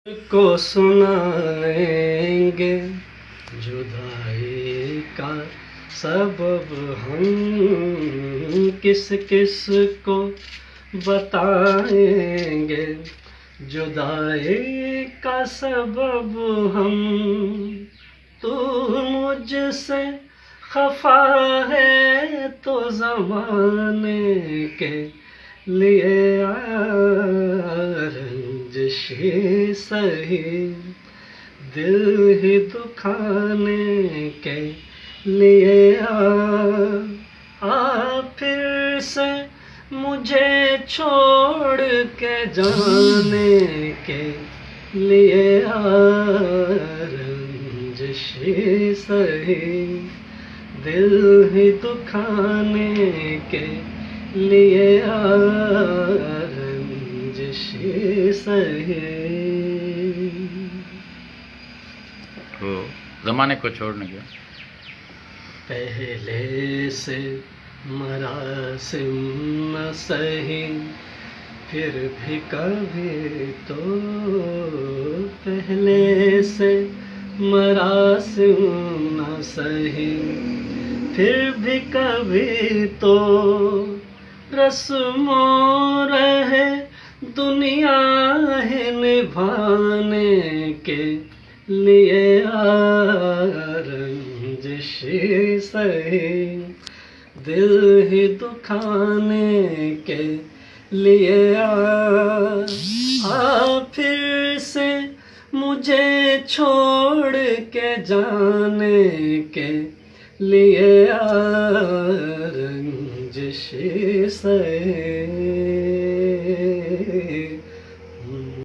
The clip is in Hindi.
को सुनाएंगे जुदाई का सबब हम किस किस को बताएंगे जुदाई का सबब हम। तू मुझसे खफा है तो ज़माने के लिए रंजिशी सही दिल ही दुखाने के लिए आ फिर से मुझे छोड़ के जाने के लिए रंजिशी सही दिल ही दुखाने के लिए रंजिशी सही। तो ज़माने को छोड़ने के पहले से मरासिम न सही फिर भी कभी तो पहले से मरासिम न सही फिर भी कभी तो रस्मों रहे दुनिया है निभाने के लिए रंजिशी सही दिल ही दुखाने के लिए फिर से मुझे छोड़ के जाने के लिए रंजिशी सही।